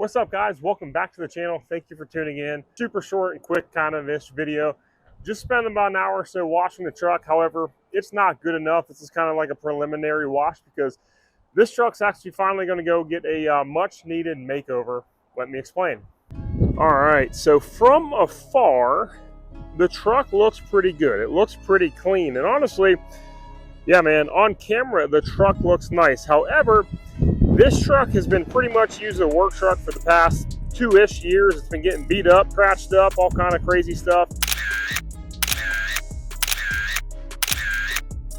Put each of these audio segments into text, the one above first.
What's up, guys? Welcome back to the channel. Thank you for tuning in. Super short and quick kind of this video. Just spent about an hour or so washing the truck. However, it's not good enough. This is kind of like a preliminary wash because this truck's actually finally going to go get a much needed makeover. Let me explain. All right, so from afar, the truck looks pretty good. It looks pretty clean. And honestly, yeah, man, on camera, the truck looks nice. However, this truck has been pretty much used as a work truck for the past 2-ish years. It's been getting beat up, scratched up, all kind of crazy stuff.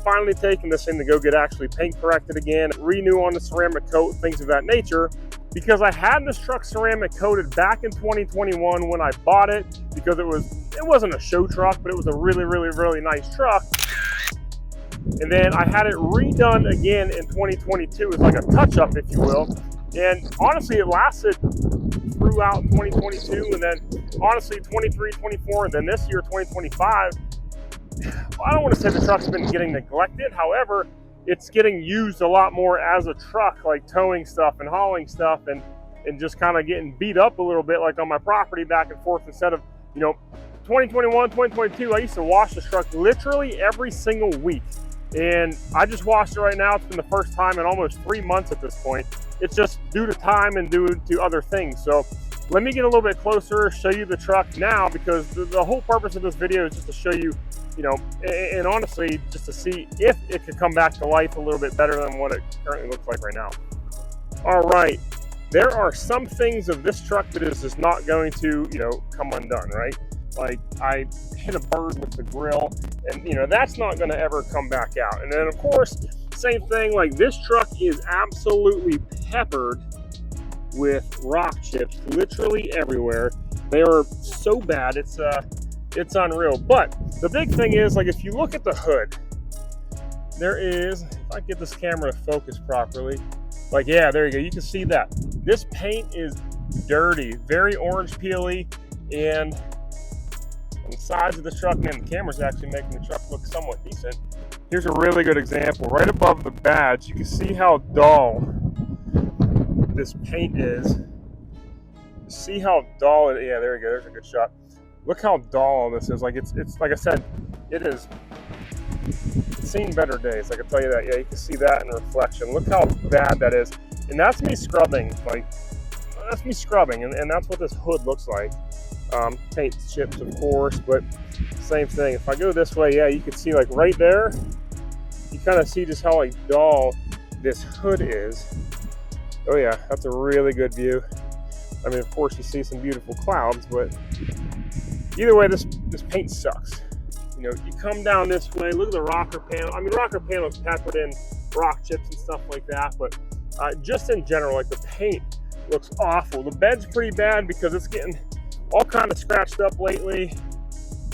Finally taking this thing to go get actually paint corrected again, renew on the ceramic coat, things of that nature. Because I had this truck ceramic coated back in 2021 when I bought it, because it wasn't a show truck, but it was a really nice truck. And then I had it redone again in 2022 as like a touch-up, if you will. And honestly, it lasted throughout 2022, and then honestly 23, 24, and then this year, 2025. I don't want to say the truck's been getting neglected. However, it's getting used a lot more as a truck, like towing stuff and hauling stuff, and just kind of getting beat up a little bit, like on my property back and forth. Instead of, 2021, 2022, I used to wash this truck literally every single week. And I just washed it right now. It's been the first time in almost 3 months at this point. It's just due to time and due to other things. So let me get a little bit closer, show you the truck now, because the whole purpose of this video is just to show you, and honestly, just to see if it could come back to life a little bit better than what it currently looks like right now. All right, there are some things of this truck that is just not going to, come undone, right? Like I hit a bird with the grill, and that's not going to ever come back out. And then of course, same thing, like this truck is absolutely peppered with rock chips, literally everywhere. They are so bad, it's unreal. But the big thing is, like, if you look at the hood, there is, if I get this camera to focus properly, like, yeah, there you go, you can see that this paint is dirty, very orange peely, and on the sides of the truck, man, the camera's actually making the truck look somewhat decent. Here's a really good example. Right above the badge, you can see how dull this paint is. See how dull it is. Yeah, there we go. There's a good shot. Look how dull this is. Like it's like I said, it's seen better days. I can tell you that. Yeah, you can see that in reflection. Look how bad that is. And that's me scrubbing. Like, that's me scrubbing, and that's what this hood looks like. Paint chips, of course, but same thing. If I go this way, yeah, you can see, like, right there, you kind of see just how, like, dull this hood is. Oh yeah, that's a really good view. I mean, of course, you see some beautiful clouds, but either way, this paint sucks. You come down this way, look at the rocker panel. I mean, rocker panel is peppered in rock chips and stuff like that, but just in general, like, the paint looks awful. The bed's pretty bad because it's getting all kind of scratched up lately.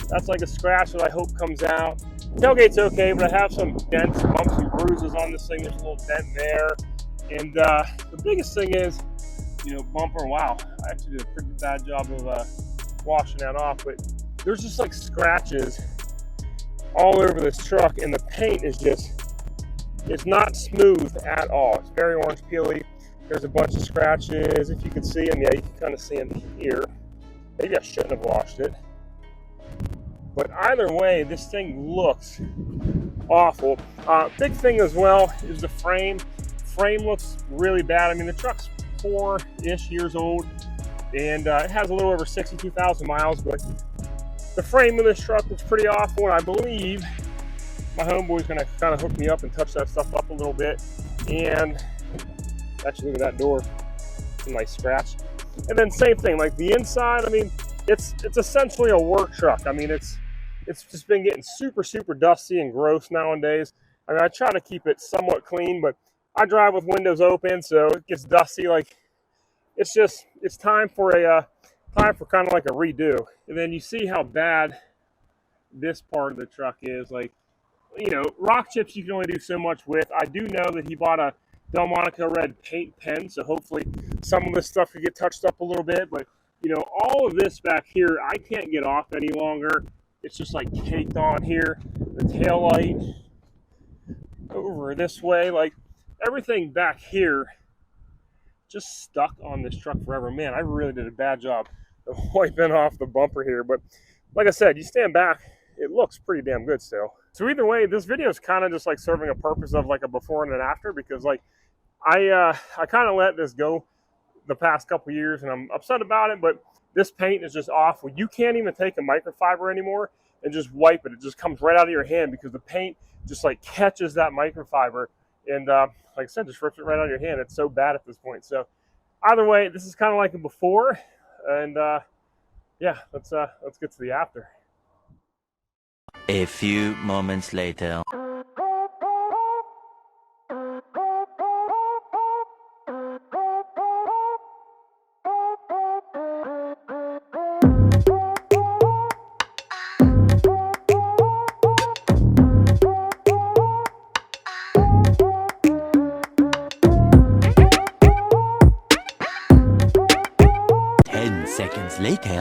That's like a scratch that I hope comes out. Tailgate's okay, but I have some dents, bumps, and bruises on this thing. There's a little dent there. And the biggest thing is, bumper. Wow, I actually did a pretty bad job of washing that off, but there's just like scratches all over this truck, and the paint is it's not smooth at all. It's very orange peely. There's a bunch of scratches. If you can see them, yeah, you can kind of see them here. Maybe I shouldn't have washed it. But either way, this thing looks awful. Big thing as well is the frame. Frame looks really bad. I mean, the truck's 4-ish years old, and it has a little over 62,000 miles, but the frame of this truck looks pretty awful, and I believe my homeboy's gonna kind of hook me up and touch that stuff up a little bit. And actually, look at that door, a nice scratch. And then same thing, like the inside, I mean, it's essentially a work truck. I mean, it's just been getting super dusty and gross nowadays. I mean, I try to keep it somewhat clean, but I drive with windows open, so it gets dusty. Like, it's time for kind of like a redo. And then you see how bad this part of the truck is. Like, rock chips you can only do so much with. I do know that he bought a Delmonico red paint pen, so hopefully some of this stuff could get touched up a little bit. But all of this back here, I can't get off any longer. It's just like caked on here. The tail light over this way, like everything back here just stuck on this truck forever. Man, I really did a bad job of wiping off the bumper here. But like I said, you stand back, it looks pretty damn good still. So either way, this video is kind of just like serving a purpose of like a before and an after, because like I kind of let this go the past couple years and I'm upset about it, but this paint is just awful. You can't even take a microfiber anymore and just wipe it. It just comes right out of your hand because the paint just like catches that microfiber and like I said, just rips it right out of your hand. It's so bad at this point. So either way, this is kind of like a before, and yeah, let's get to the after. A few moments later. Seconds later.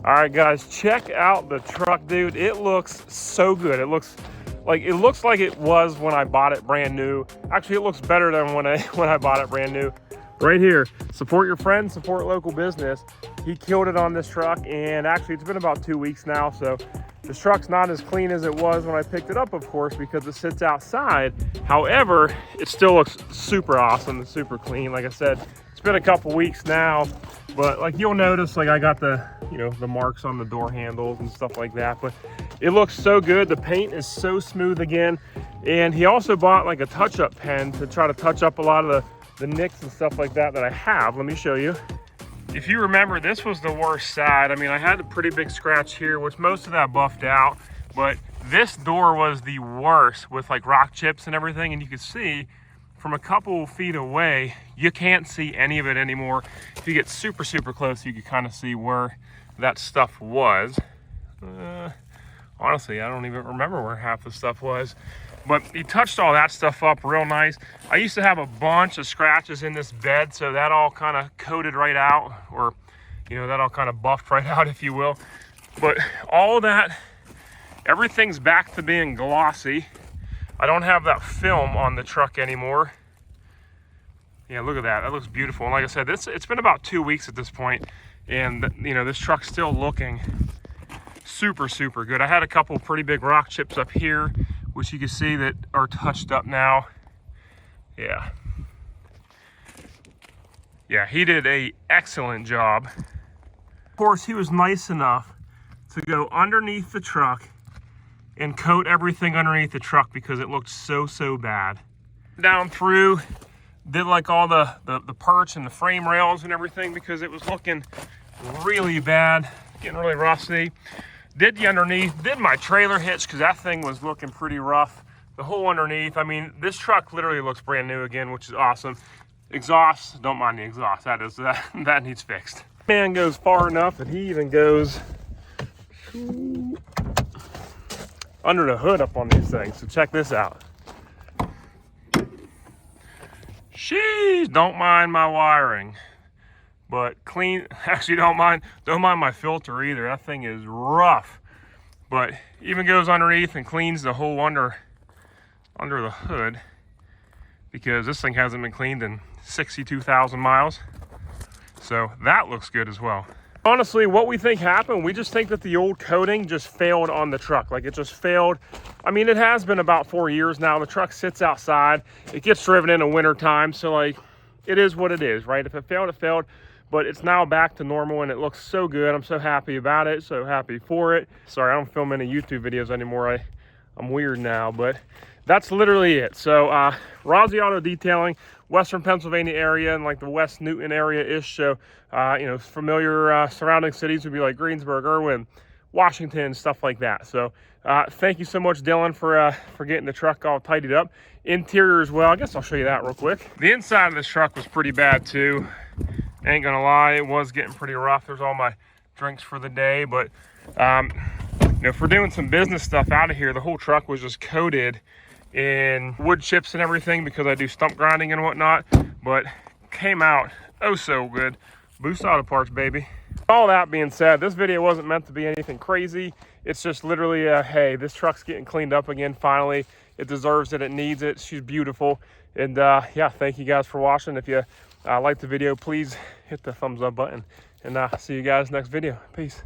All right, guys, check out the truck, dude. It looks so good. It looks like it was when I bought it brand new. Actually, it looks better than when I bought it brand new. Right here, support your friends, support local business. He killed it on this truck, and actually it's been about 2 weeks now, so this truck's not as clean as it was when I picked it up, of course, because it sits outside. However, it still looks super awesome and super clean. Like I said, it's been a couple weeks now, but like you'll notice, like I got the, you know, the marks on the door handles and stuff like that, but it looks so good. The paint is so smooth again. And he also bought like a touch-up pen to try to touch up a lot of the nicks and stuff like that I have. Let me show you. If you remember, this was the worst side. I mean, I had a pretty big scratch here, which most of that buffed out, but this door was the worst with like rock chips and everything. And you can see from a couple feet away, you can't see any of it anymore. If you get super, super close, you can kind of see where that stuff was. Honestly, I don't even remember where half the stuff was, but he touched all that stuff up real nice. I used to have a bunch of scratches in this bed, so that all kind of coated right out, or, you know, that all kind of buffed right out, if you will. But all of that, everything's back to being glossy. I don't have that film on the truck anymore. Yeah, look at that. That looks beautiful. And like I said, it's been about 2 weeks at this point, and you know, this truck's still looking super, super good. I had a couple pretty big rock chips up here, which you can see that are touched up now. Yeah. Yeah, he did an excellent job. Of course, he was nice enough to go underneath the truck and coat everything underneath the truck because it looked so, so bad. Down through, did like all the perch and the frame rails and everything because it was looking really bad, getting really rusty. Did the underneath, did my trailer hitch because that thing was looking pretty rough. The whole underneath, I mean, this truck literally looks brand new again, which is awesome. Exhaust, don't mind the exhaust, that needs fixed. Man goes far enough that he even goes under the hood up on these things. So check this out. Sheesh, don't mind my wiring, but clean. Actually, don't mind my filter either. That thing is rough, but even goes underneath and cleans the whole under the hood because this thing hasn't been cleaned in 62,000 miles. So that looks good as well. Honestly, what we think happened, we just think that the old coating just failed on the truck. Like, it just failed. I mean, it has been about 4 years now. The truck sits outside. It gets driven in the winter time. So like, it is what it is, right? If it failed, it failed. But it's now back to normal and it looks so good. I'm so happy about it. So happy for it. Sorry, I don't film any YouTube videos anymore. I'm weird now, but that's literally it. So Rossi Auto Detailing, Western Pennsylvania area and like the West Newton area-ish. So, you know, familiar surrounding cities would be like Greensburg, Irwin, Washington, stuff like that. So thank you so much, Dylan, for getting the truck all tidied up. Interior as well. I guess I'll show you that real quick. The inside of this truck was pretty bad too. Ain't gonna lie, it was getting pretty rough. There's all my drinks for the day, but you know, for doing some business stuff out of here, the whole truck was just coated in wood chips and everything because I do stump grinding and whatnot, but came out oh so good. Boost Auto Parts, baby. All that being said, this video wasn't meant to be anything crazy. It's just literally hey, this truck's getting cleaned up again finally. It deserves it, it needs it. She's beautiful. And yeah, thank you guys for watching. If you liked the video, please hit the thumbs up button, and see you guys next video. Peace.